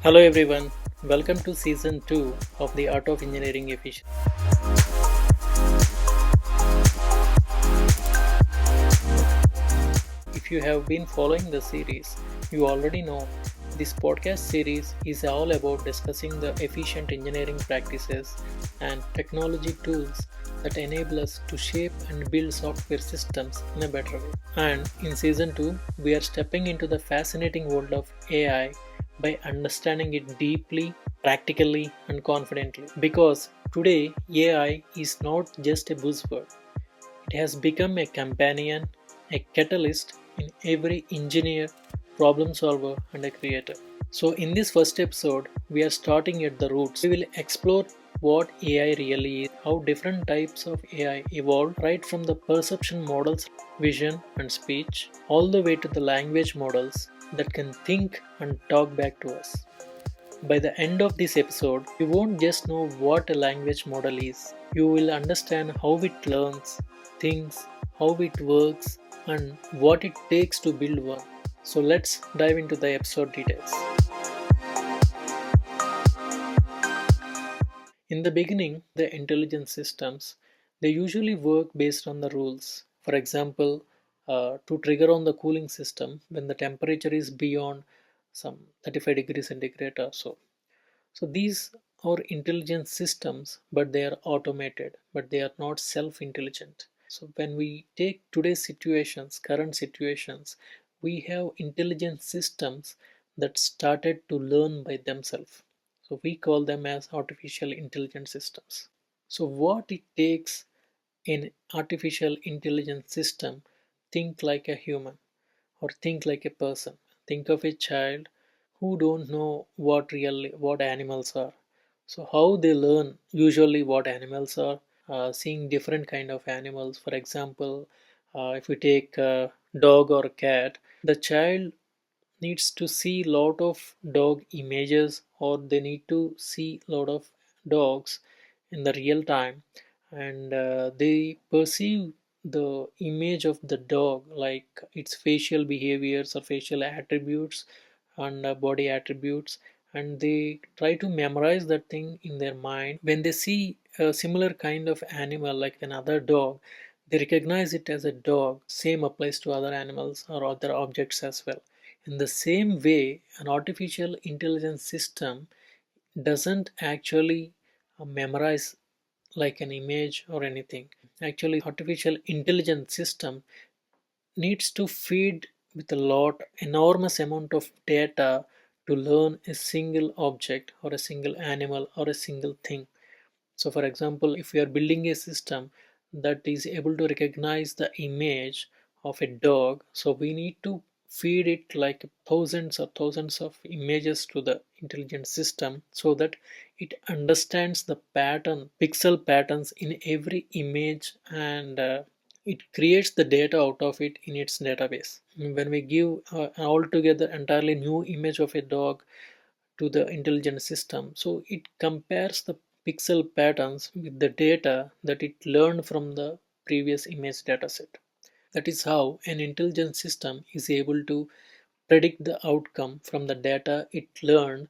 Hello everyone, welcome to season 2 of the Art of Engineering Efficiency. If you have been following the series, you already know this podcast series is all about discussing the efficient engineering practices and technology tools that enable us to shape and build software systems in a better way. And in season 2, we are stepping into the fascinating world of AI by understanding it deeply, practically, and confidently. Because today, AI is not just a buzzword, it has become a companion, a catalyst in every engineer, problem solver, and a creator. So, in this first episode, we are starting at the roots. We will explore what AI really is, how different types of AI evolved, right from the perception models, vision, and speech, all the way to the language models that can think and talk back to us. By the end of this episode, you won't just know what a language model is, you will understand how it learns, thinks, how it works, and what it takes to build one. So let's dive into the episode details. In the beginning, the intelligence systems they usually work based on the rules. For example, to trigger on the cooling system when the temperature is beyond some 35 degrees centigrade or so. So these are intelligent systems, but they are automated, but they are not self-intelligent. So when we take today's situations, current situations, we have intelligent systems that started to learn by themselves. So we call them as artificial intelligence systems. So what it takes in artificial intelligence system, think like a human or think like a person. Think of a child who don't know what animals are, so how they learn usually what animals are, seeing different kind of animals. For example, if we take a dog or a cat, the child needs to see lot of dog images, or they need to see lot of dogs in the real time, and they perceive the image of the dog, like its facial behaviors or facial attributes and body attributes, and they try to memorize that thing in their mind. When they see a similar kind of animal like another dog, they recognize it as a dog. Same applies to other animals or other objects as well. In the same way, an artificial intelligence system doesn't actually memorize like an image or anything. Actually, artificial intelligence system needs to feed with a lot enormous amount of data to learn a single object or a single animal or a single thing. So for example, if we are building a system that is able to recognize the image of a dog, so we need to feed it like thousands of images to the intelligent system so that it understands the pattern, pixel patterns in every image, and it creates the data out of it in its database. When we give an altogether entirely new image of a dog to the intelligent system, so it compares the pixel patterns with the data that it learned from the previous image dataset. That is how an intelligent system is able to predict the outcome from the data it learned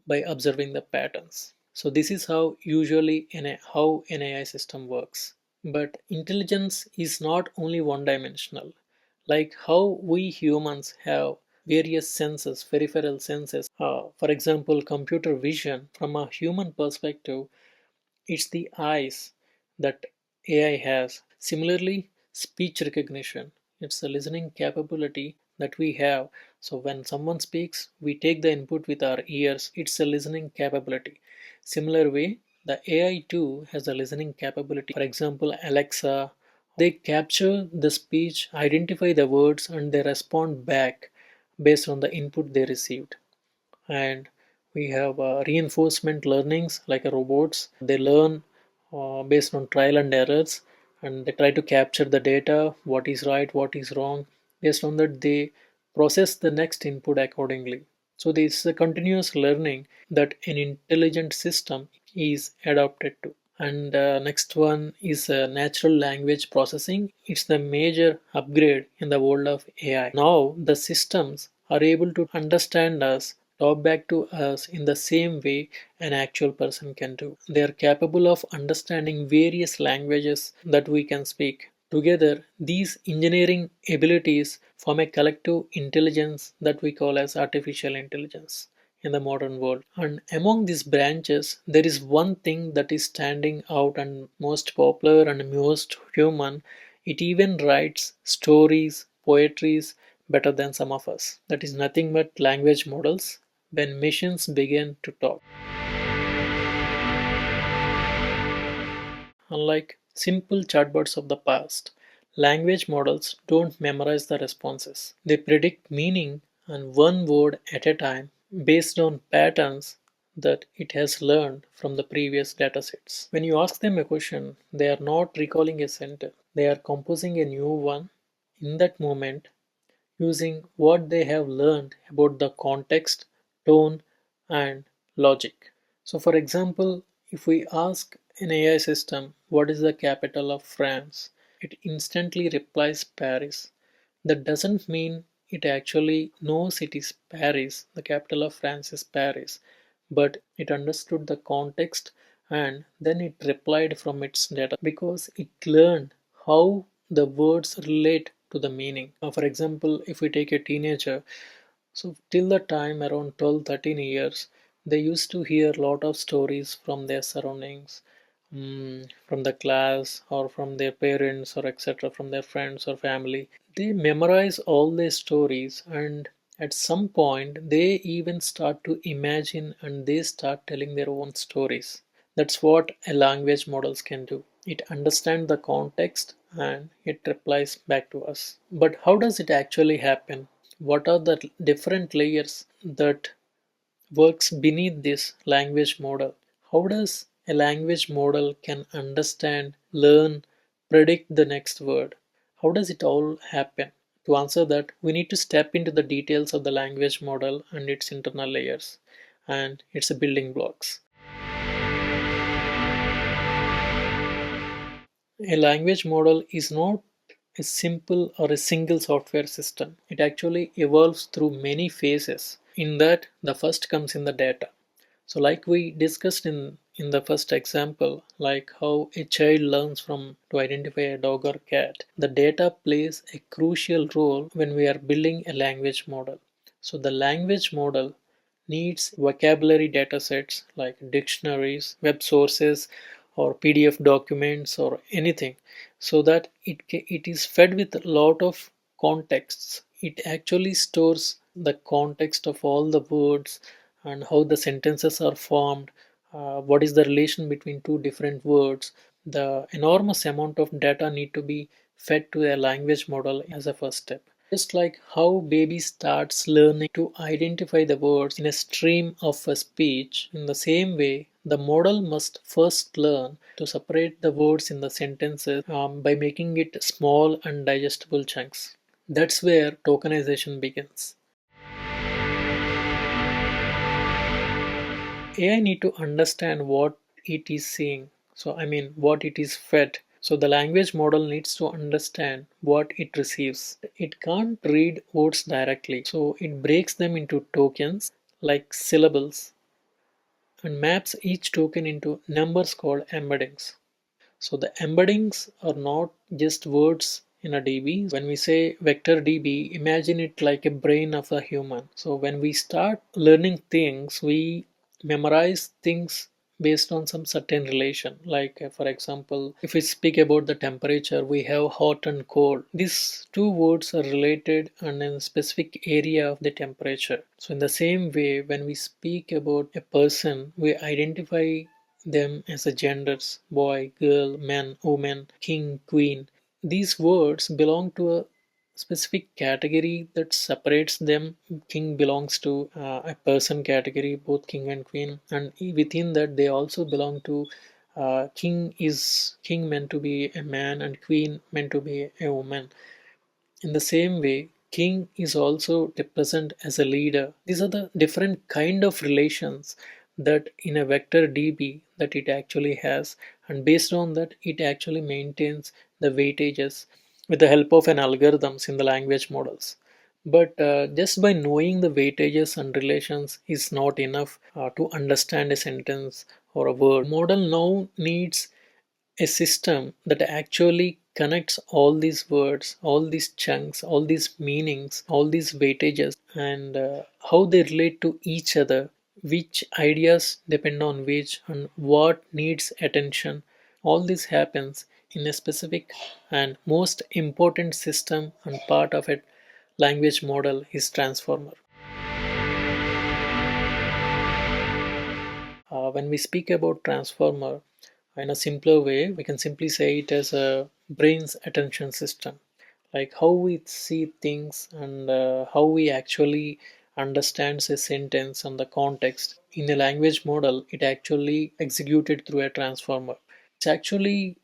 by observing the patterns. So this is how usually how an AI system works. But intelligence is not only one dimensional. Like how we humans have various senses, peripheral senses. For example, computer vision, from a human perspective, it's the eyes that AI has. Similarly, speech recognition, it's the listening capability that we have. So when someone speaks, we take the input with our ears. It's a listening capability. Similar way, the AI too has a listening capability. For example, Alexa, they capture the speech, identify the words, and they respond back based on the input they received. And we have reinforcement learnings like robots. They learn based on trial and errors, and they try to capture the data, what is right, what is wrong. Based on that, they process the next input accordingly. So this is a continuous learning that an intelligent system is adapted to. And next one is natural language processing. It's the major upgrade in the world of AI. Now the systems are able to understand us, talk back to us in the same way an actual person can do. They are capable of understanding various languages that we can speak. Together, these engineering abilities form a collective intelligence that we call as artificial intelligence in the modern world. And among these branches, there is one thing that is standing out and most popular and most human. It even writes stories, poetries better than some of us. That is nothing but language models when machines begin to talk. Unlike simple chatbots of the past, language models don't memorize the responses. They predict meaning and one word at a time based on patterns that it has learned from the previous datasets. When you ask them a question, they are not recalling a sentence, they are composing a new one in that moment using what they have learned about the context, tone, and logic. So, for example, if we ask an AI system what is the capital of France, it instantly replies Paris. That doesn't mean it actually knows it is Paris, the capital of France is Paris, but it understood the context and then it replied from its data because it learned how the words relate to the meaning. For example, if we take a teenager, so till the time around 12, 13 years, they used to hear a lot of stories from their surroundings, from the class or from their parents or etc., from their friends or family. They memorize all their stories and at some point they even start to imagine and they start telling their own stories. That's what a language models can do. It understands the context and it replies back to us. But how does it actually happen? What are the different layers that works beneath this language model? How does a language model can understand, learn, predict the next word? How does it all happen? To answer that, we need to step into the details of the language model and its internal layers and its building blocks. A language model is not a simple or a single software system. It actually evolves through many phases. In that, the first comes in the data. So, like we discussed in the first example, like how a child learns from to identify a dog or cat, the data plays a crucial role when we are building a language model. So, the language model needs vocabulary datasets like dictionaries, web sources, or PDF documents or anything, so that it is fed with a lot of contexts. It actually stores the context of all the words and how the sentences are formed, what is the relation between two different words. The enormous amount of data need to be fed to a language model as a first step. Just like how baby starts learning to identify the words in a stream of a speech, in the same way, the model must first learn to separate the words in the sentences by making it small and digestible chunks. That's where tokenization begins. AI need to understand what it is seeing. So, I mean, what it is fed. So, the language model needs to understand what it receives. It can't read words directly. So, it breaks them into tokens like syllables and maps each token into numbers called embeddings. So the embeddings are not just words in a DB. When we say vector DB, imagine it like a brain of a human. So when we start learning things, we memorize things based on some certain relation. Like for example, if we speak about the temperature, we have hot and cold. These two words are related and in a specific area of the temperature. So in the same way, when we speak about a person, we identify them as a genders boy, girl, man, woman, king, queen. These words belong to a specific category that separates them. King belongs to a person category, both king and queen, and within that they also belong to king meant to be a man and queen meant to be a woman. In the same way, king is also represented as a leader. These are the different kind of relations that in a vector DB that it actually has, and based on that it actually maintains the weightages with the help of an algorithms in the language models. But just by knowing the weightages and relations is not enough to understand a sentence or a word. Model now needs a system that actually connects all these words, all these chunks, all these meanings, all these weightages, and how they relate to each other, which ideas depend on which, and what needs attention. All this happens in a specific and most important system, and part of it language model is transformer. When we speak about transformer in a simpler way, we can simply say it as a brain's attention system, like how we see things and how we actually understands a sentence and the context. In a language model, it actually executed through a transformer. It's actually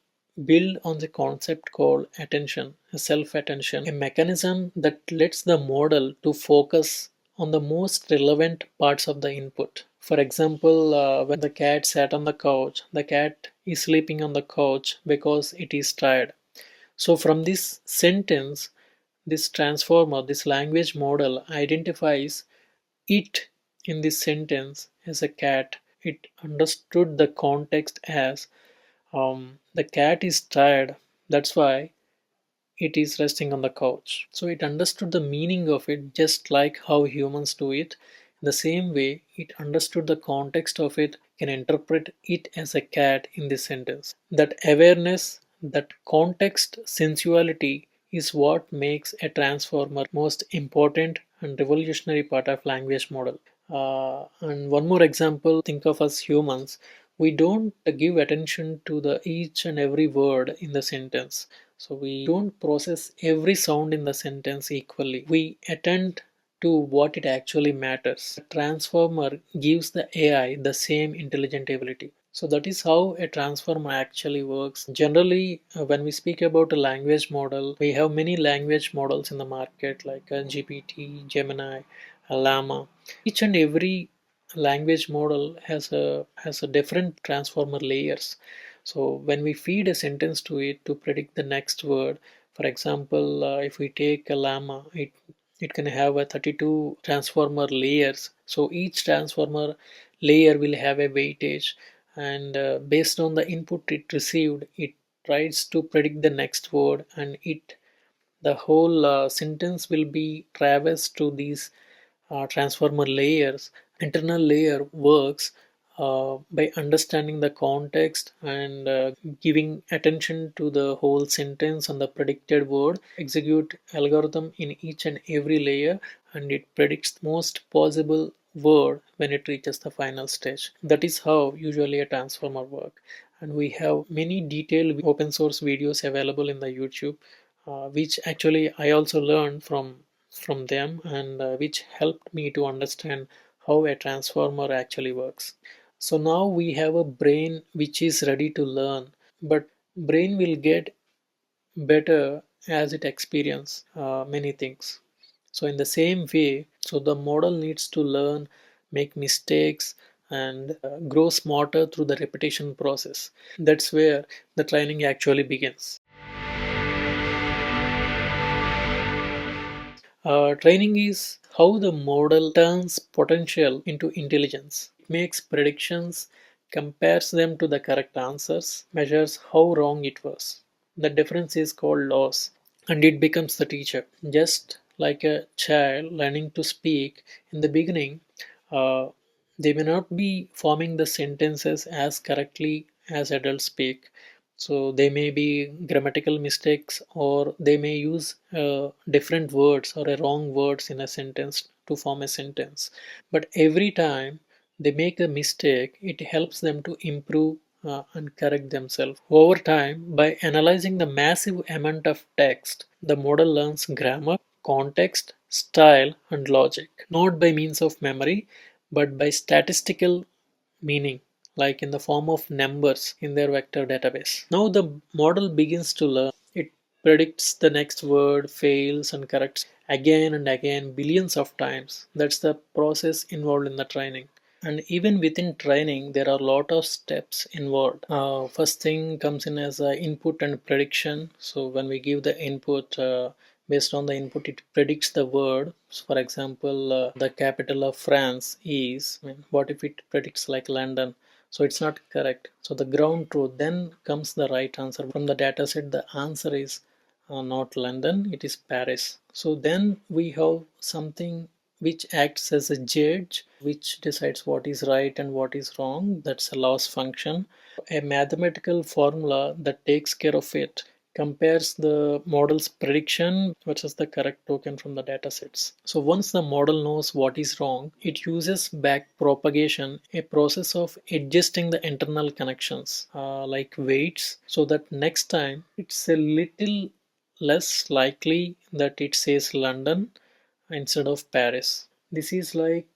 built on the concept called attention, self-attention, a mechanism that lets the model to focus on the most relevant parts of the input. For example, when the cat sat on the couch, the cat is sleeping on the couch because it is tired. So from this sentence, this transformer, this language model identifies it in this sentence as a cat. It understood the context as the cat is tired, that's why it is resting on the couch. So it understood the meaning of it just like how humans do it. In the same way, it understood the context of it, can interpret it as a cat in this sentence. That awareness, that context sensuality is what makes a transformer most important and revolutionary part of language model. And one more example, think of us humans. We don't give attention to the each and every word in the sentence. So we don't process every sound in the sentence equally. We attend to what it actually matters. A transformer gives the AI the same intelligent ability. So that is how a transformer actually works. Generally, when we speak about a language model, we have many language models in the market like GPT, Gemini, Llama. Each and every language model has a different transformer layers. So when we feed a sentence to it to predict the next word, for example, if we take a llama, it can have a 32 transformer layers. So each transformer layer will have a weightage, and based on the input it received, it tries to predict the next word, and it the whole sentence will be traversed to these transformer layers. Internal layer works by understanding the context and giving attention to the whole sentence and the predicted word, execute algorithm in each and every layer, and it predicts most possible word when it reaches the final stage. That is how usually a transformer work. And we have many detailed open source videos available in the YouTube, which actually I also learned from them, and which helped me to understand how a transformer actually works. So now we have a brain which is ready to learn, but brain will get better as it experience many things. So in the same way, so the model needs to learn, make mistakes, and grow smarter through the repetition process. That's where the training actually begins. Training is how the model turns potential into intelligence. It makes predictions, compares them to the correct answers, measures how wrong it was. The difference is called loss, and it becomes the teacher. Just like a child learning to speak in the beginning, uh, they may not be forming the sentences as correctly as adults speak. So they may be grammatical mistakes, or they may use different words or a wrong words in a sentence to form a sentence. But every time they make a mistake, it helps them to improve and correct themselves. Over time, by analyzing the massive amount of text, the model learns grammar, context, style, and logic, not by means of memory, but by statistical meaning, like in the form of numbers in their vector database. Now the model begins to learn. It predicts the next word, fails, and corrects again and again, billions of times. That's the process involved in the training. And even within training, there are a lot of steps involved. First thing comes in as input and prediction. So when we give the input, based on the input it predicts the word. So for example, the capital of France is, I mean, what if it predicts like London? So it's not correct. So the ground truth, then comes the right answer from the data set. The answer is not London, it is Paris. So then we have something which acts as a judge, which decides what is right and what is wrong. That's a loss function, a mathematical formula that takes care of it, compares the model's prediction versus the correct token from the data sets. So once the model knows what is wrong, it uses back propagation, a process of adjusting the internal connections like weights, so that next time it's a little less likely that it says London instead of Paris. This is like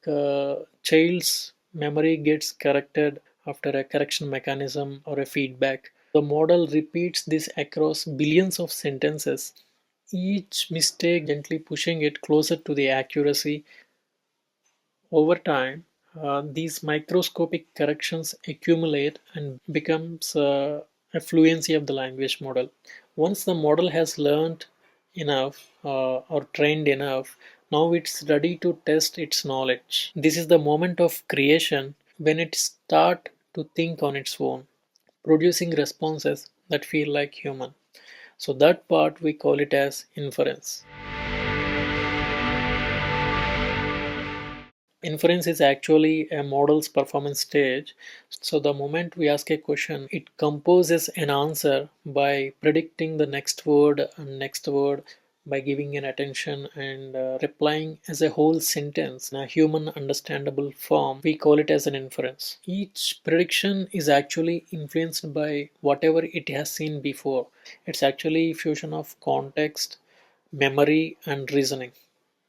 child's memory gets corrected after a correction mechanism or a feedback. The model repeats this across billions of sentences, each mistake gently pushing it closer to the accuracy. Over time, these microscopic corrections accumulate and becomes a fluency of the language model. Once the model has learned enough or trained enough, now it's ready to test its knowledge. This is the moment of creation when it starts to think on its own, producing responses that feel like human. So that part we call it as inference. Inference is actually a model's performance stage. So the moment we ask a question, it composes an answer by predicting the next word and next word, by giving an attention and replying as a whole sentence in a human understandable form. We call it as an inference. Each prediction is actually influenced by whatever it has seen before. It's actually fusion of context, memory, and reasoning,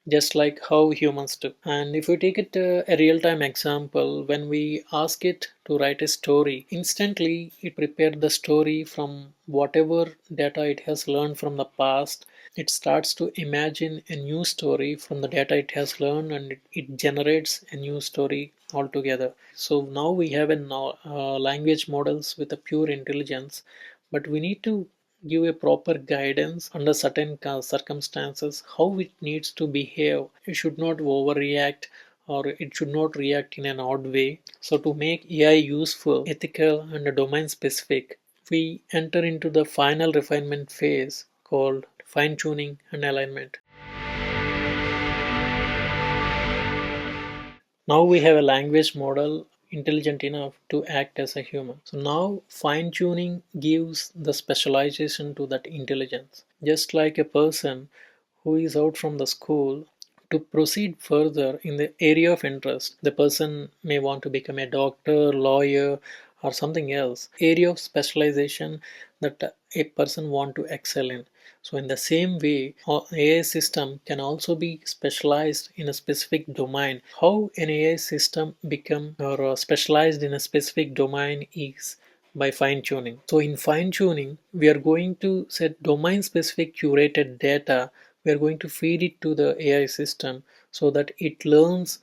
just like how humans do. And if we take it a real time example, when we ask it to write a story, instantly it prepared the story from whatever data it has learned from the past. It starts to imagine a new story from the data it has learned, and it generates a new story altogether. So now we have a language models with a pure intelligence, but we need to give a proper guidance under certain circumstances how it needs to behave. It should not overreact, or it should not react in an odd way. So to make AI useful, ethical, and domain specific, we enter into the final refinement phase called fine tuning and alignment. Now we have a language model intelligent enough to act as a human. So now fine tuning gives the specialization to that intelligence. Just like a person who is out from the school, to proceed further in the area of interest, the person may want to become a doctor, lawyer, or something else, area of specialization that a person want to excel in. So in the same way, AI system can also be specialized in a specific domain. How an AI system become or specialized in a specific domain is by fine tuning. So in fine tuning, we are going to set domain specific curated data. We are going to feed it to the AI system so that it learns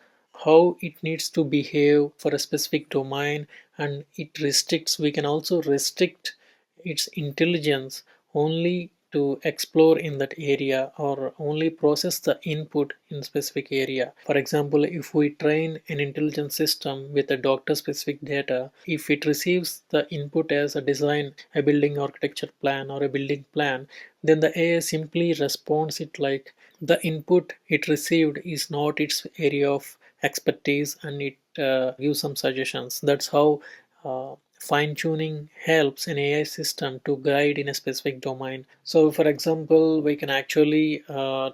how it needs to behave for a specific domain, and it restricts, we can also restrict its intelligence only to explore in that area or only process the input in specific area. For example, if we train an intelligence system with a doctor specific data, if it receives the input as a design, a building architecture plan or a building plan, then the AI simply responds it like the input it received is not its area of expertise, and it gives some suggestions. That's how fine tuning helps an AI system to guide in a specific domain. So, for example, we can actually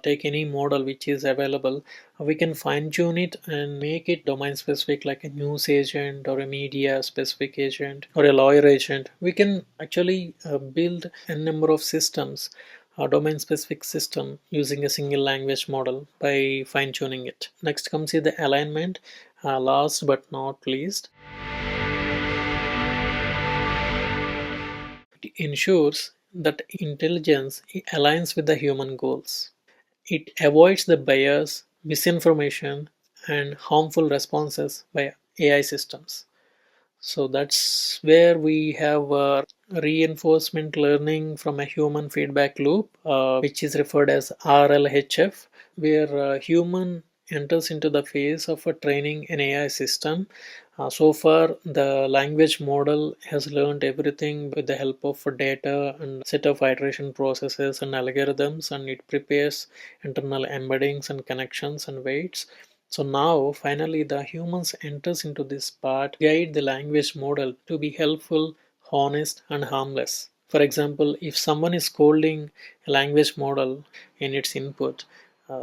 take any model which is available, we can fine tune it and make it domain specific, like a news agent or a media specific agent or a lawyer agent. We can actually build a number of systems, a domain specific system, using a single language model by fine tuning it. Next comes here the alignment. Last but not least, it ensures that intelligence aligns with the human goals. It avoids the bias, misinformation, and harmful responses by AI systems. So that's where we have reinforcement learning from a human feedback loop, which is referred as RLHF, where human enters into the phase of a training an AI system. So far, the language model has learned everything with the help of data and set of iteration processes and algorithms, and it prepares internal embeddings and connections and weights. So now, finally, the humans enters into this part, guide the language model to be helpful, honest, and harmless. For example, if someone is scolding a language model in its input,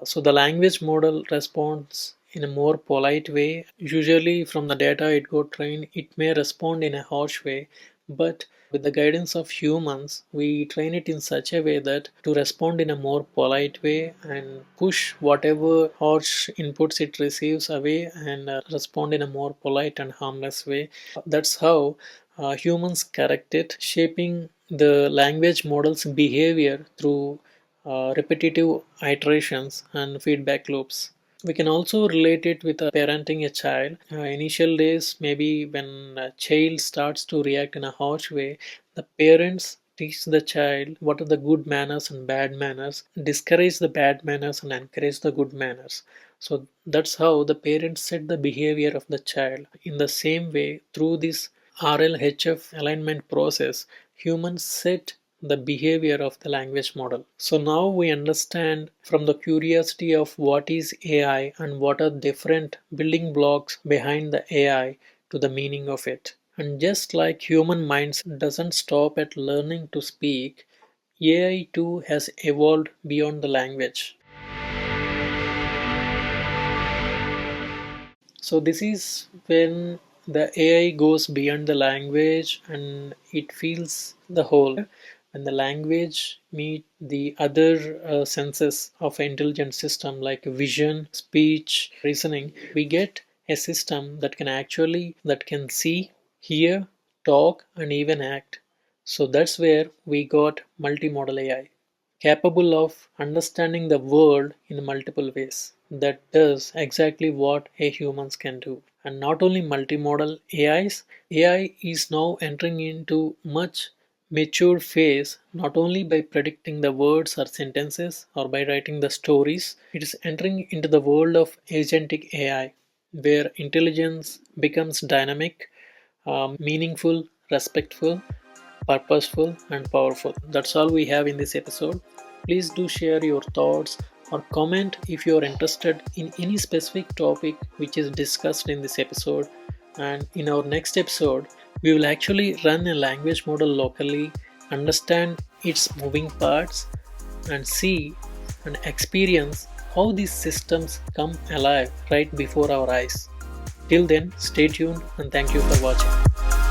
so the language model responds in a more polite way. Usually, from the data it got trained, it may respond in a harsh way, but with the guidance of humans, we train it in such a way that to respond in a more polite way and push whatever harsh inputs it receives away and respond in a more polite and harmless way. That's how humans correct it, shaping the language model's behavior through repetitive iterations and feedback loops. We can also relate it with parenting a child. Initial days, maybe when a child starts to react in a harsh way, the parents teach the child what are the good manners and bad manners, discourage the bad manners and encourage the good manners. So that's how the parents set the behavior of the child. In the same way, through this RLHF alignment process, humans set the behavior of the language model. So now we understand from the curiosity of what is AI and what are different building blocks behind the AI to the meaning of it. And just like human minds doesn't stop at learning to speak, AI too has evolved beyond the language. So this is when the AI goes beyond the language and it feels the whole. When the language meet the other senses of an intelligent system like vision, speech, reasoning, we get a system that can see, hear, talk, and even act. So that's where we got multimodal AI, capable of understanding the world in multiple ways, that does exactly what a humans can do. And not only multimodal AIs, AI is now entering into much mature phase, not only by predicting the words or sentences or by writing the stories. It is entering into the world of agentic AI, where intelligence becomes dynamic, meaningful, respectful, purposeful, and powerful. That's all we have in this episode. Please do share your thoughts or comment if you are interested in any specific topic which is discussed in this episode. And in our next episode, we will actually run a language model locally, understand its moving parts, and see and experience how these systems come alive right before our eyes. Till then, stay tuned and thank you for watching.